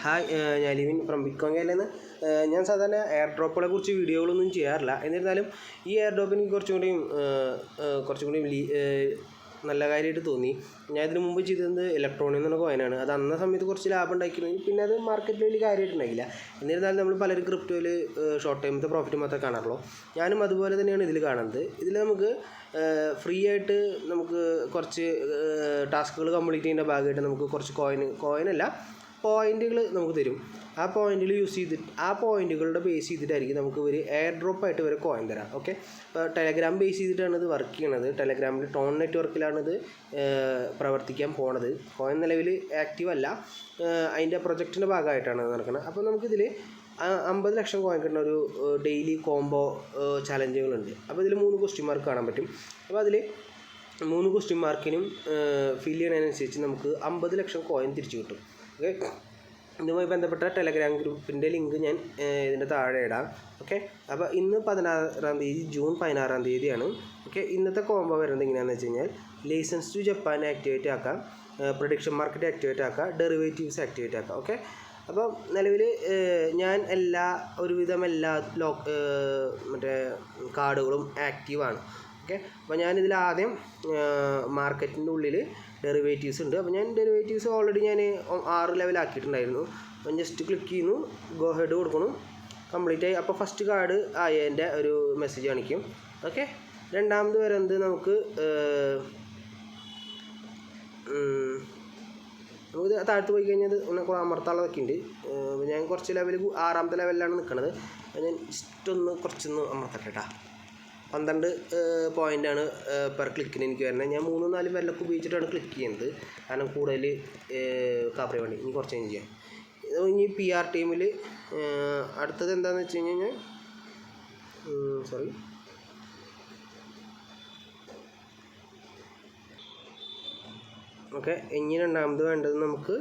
Hi, ഞാൻ living from bitcoin ഗൈഡിൽ നിന്ന്. ഞാൻ സാധാരണ എയർ ഡ്രോപ്പുകളെ കുറിച്ച് വീഡിയോകളൊന്നും ചെയ്യാറില്ല. എന്നിരുന്നാലും ഈ എയർ ഡ്രോപ്പിന് കുറച്ചും കൂടി നല്ല കാര്യമായിട്ട് തോന്നി. ഞാൻ ഇതിന് മുമ്പ് ചെയ്തത് ഇലക്ട്രോണിൽ നിന്നുള്ള കോയിനാണ്. അത് അന്ന സമയത്ത് കുറച്ച് ലാഭം ഉണ്ടാക്കിയിരുന്നു. പിന്നെ അത് മാർക്കറ്റിൽ വലിയ കാര്യമായിട്ടുണ്ടായില്ല. എന്നിരുന്നാലും നമ്മൾ പലരും ക്രിപ്റ്റോയിൽ ഷോർട്ട് ടൈമത്തെ പ്രോഫിറ്റ് മാത്രമേ കാണാറുള്ളൂ. ഞാനും അതുപോലെ തന്നെയാണ് ഇതിൽ കാണുന്നത്. ഇതിൽ നമുക്ക് ഫ്രീ ആയിട്ട് നമുക്ക് കുറച്ച് ടാസ്കുകൾ കംപ്ലീറ്റ് ചെയ്യുന്ന ഭാഗമായിട്ട് നമുക്ക് കുറച്ച് കോയിനല്ല പോയിന്റുകൾ നമുക്ക് തരും. ആ പോയിന്റുകൾ യൂസ് ചെയ്തിട്ട് ആ പോയിന്റുകളുടെ ബേസ് ചെയ്തിട്ടായിരിക്കും നമുക്ക് ഒരു എയർ ഡ്രോപ്പായിട്ട് ഒരു കോയിൻ തരാം. ഓക്കെ, ഇപ്പോൾ ടെലഗ്രാം ബേസ് ചെയ്തിട്ടാണ് ഇത് വർക്ക് ചെയ്യണത്. ടെലഗ്രാമിൽ ടോൺ നെറ്റ്വർക്കിലാണ് ഇത് പ്രവർത്തിക്കാൻ പോണത്. കോയിൻ നിലവിൽ ആക്റ്റീവ് അല്ല, അതിൻ്റെ പ്രൊജക്റ്റിൻ്റെ ഭാഗമായിട്ടാണ് നടക്കുന്നത്. അപ്പോൾ നമുക്കിതിൽ 50 ലക്ഷം കോയിൻ കിട്ടുന്ന ഒരു ഡെയിലി കോംബോ ചലഞ്ചുകളുണ്ട്. അപ്പോൾ ഇതിൽ 3 ക്വസ്റ്റ്യൻ മാർക്ക് കാണാൻ പറ്റും. അപ്പോൾ അതിൽ 3 ക്വസ്റ്റ്യൻ മാർക്കിനും ഫിൽ ചെയ്യുന്നതിനനുസരിച്ച് നമുക്ക് 50 ലക്ഷം കോയിൻ തിരിച്ചു കിട്ടും. ഓക്കെ, ഇതുമായി ബന്ധപ്പെട്ട ടെലഗ്രാം ഗ്രൂപ്പിൻ്റെ ലിങ്ക് ഞാൻ ഇതിൻ്റെ താഴെ ഇടാം. ഓക്കെ, അപ്പോൾ ഇന്ന് 16-ാം തീയതി, ജൂൺ 16-ാം തീയതിയാണ്. ഓക്കെ, ഇന്നത്തെ കോംബോ വരുന്നത് എങ്ങനെയാണെന്ന് വെച്ച് കഴിഞ്ഞാൽ ലൈസൻസ് ടു ജപ്പാൻ ആക്ടിവേറ്റ് ആക്കാം, പ്രൊഡിക്ഷൻ മാർക്കറ്റ് ആക്ടിവേറ്റ് ആക്കാം, ഡെറിവേറ്റീവ്സ് ആക്ടിവേറ്റ് ആക്കാം. ഓക്കെ, അപ്പോൾ നിലവിൽ ഞാൻ ഒരുവിധം എല്ലാ മറ്റേ കാർഡുകളും ആക്റ്റീവാണ്. ഓക്കെ, അപ്പോൾ ഞാനിതിൽ ആദ്യം മാർക്കറ്റിൻ്റെ ഉള്ളിൽ ഡെറിവേറ്റീവ്സ് ഉണ്ട്. അപ്പോൾ ഞാൻ ഡെറിവേറ്റീവ്സ് ഓൾറെഡി ഞാൻ 6 ലെവലാക്കിയിട്ടുണ്ടായിരുന്നു. അപ്പം ജസ്റ്റ് ക്ലിക്ക് ചെയ്യുന്നു, ഗോ ഹെഡ് കൊടുക്കണം, കംപ്ലീറ്റ് ആയി. അപ്പോൾ ഫസ്റ്റ് കാർഡ് ആയതിൻ്റെ ഒരു മെസ്സേജ് കാണിക്കും. ഓക്കെ, രണ്ടാമത് വരുന്നത് നമുക്ക് താഴത്ത് പോയി കഴിഞ്ഞാൽ കുറേ അമർത്താളതൊക്കെ ഉണ്ട്. ഞാൻ കുറച്ച് ലെവൽ 6ാമത്തെ ലെവലിലാണ് നിൽക്കുന്നത്. ഞാൻ ജസ്റ്റ് കുറച്ചൊന്ന് അമർത്തട്ടെ കേട്ടോ. 12 പോയിൻ്റാണ് പെർ ക്ലിക്കിന് എനിക്ക് വരുന്നത്. ഞാൻ 3-4 വിരലൊക്കെ ഉപയോഗിച്ചിട്ടാണ് ക്ലിക്ക് ചെയ്യുന്നത്, കാരണം കൂടുതൽ കാപ്പറി വേണ്ടി. ഇനി കുറച്ച് ചേഞ്ച് ചെയ്യാം. ഇനി PR ടീമിൽ അടുത്തത് എന്താണെന്ന് വെച്ച് കഴിഞ്ഞാൽ ഓക്കെ, ഇനി രണ്ടാമത് വേണ്ടത് നമുക്ക്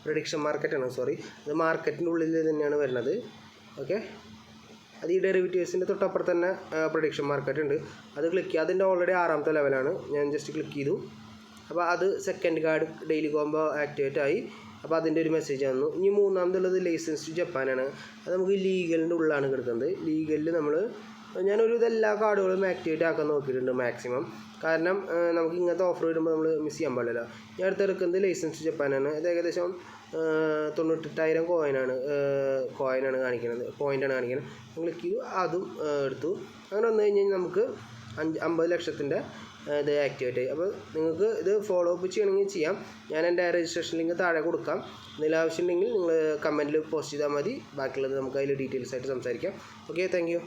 പ്രഡിക്ഷൻ മാർക്കറ്റാണ്. ഇത് മാർക്കറ്റിൻ്റെ ഉള്ളിൽ തന്നെയാണ് വരുന്നത്. ഓക്കെ, അത് ഈ ഡെറിവേറ്റീവ്സിൻ്റെ തൊട്ടപ്പുറത്ത് തന്നെ പ്രഡിക്ഷൻ മാർക്കറ്റ് ഉണ്ട്. അത് ക്ലിക്ക് ചെയ്യുക. അതിൻ്റെ ഓൾറെഡി 6ാമത്തെ ലെവലാണ്. ഞാൻ ജസ്റ്റ് ക്ലിക്ക് ചെയ്തു. അപ്പോൾ അത് second card daily combo activate ആയി. അപ്പോൾ അതിൻ്റെ ഒരു മെസ്സേജ് വന്നു. ഇനി മൂന്നാമതുള്ളത് ലൈസൻസ് ടു ജപ്പാനാണ്. അത് നമുക്ക് ലീഗലിൻ്റെ ഉള്ളിലാണ് കിടക്കുന്നത്. ലീഗലിൽ ഞാനൊരു എല്ലാ കാർഡുകളും ആക്ടിവേറ്റ് ആക്കാൻ നോക്കിയിട്ടുണ്ട് മാക്സിമം. കാരണം നമുക്ക് ഇങ്ങനത്തെ ഓഫർ വരുമ്പോൾ നമ്മൾ മിസ് ചെയ്യാൻ പാടില്ല. ഞാൻ അടുത്തെടുക്കുന്നത് ലൈസൻസ് ടു ജപ്പാനാണ്. ഇത് ഏകദേശം 98,000 കോയിനാണ് കാണിക്കുന്നത്, പോയിൻ്റാണ് കാണിക്കുന്നത്. ക്ലിക്ക് ചെയ്തു, അതും എടുത്തു. അങ്ങനെ വന്നു കഴിഞ്ഞാൽ നമുക്ക് 50 ലക്ഷത്തിൻ്റെ ഇത് ആക്ടിവേറ്റ് ആയി. അപ്പോൾ നിങ്ങൾക്ക് ഇത് ഫോളോ അപ്പ് ചെയ്യണമെങ്കിൽ ചെയ്യാം. ഞാൻ എൻ്റെ രജിസ്ട്രേഷൻ ലിങ്ക് താഴെ കൊടുക്കാം. എന്തെങ്കിലും ആവശ്യമുണ്ടെങ്കിൽ നിങ്ങൾ കമൻറ്റിൽ പോസ്റ്റ് ചെയ്താൽ മതി. ബാക്കിയുള്ളത് നമുക്ക് അതിൽ ഡീറ്റെയിൽസ് ആയിട്ട് സംസാരിക്കാം. Okay, thank you.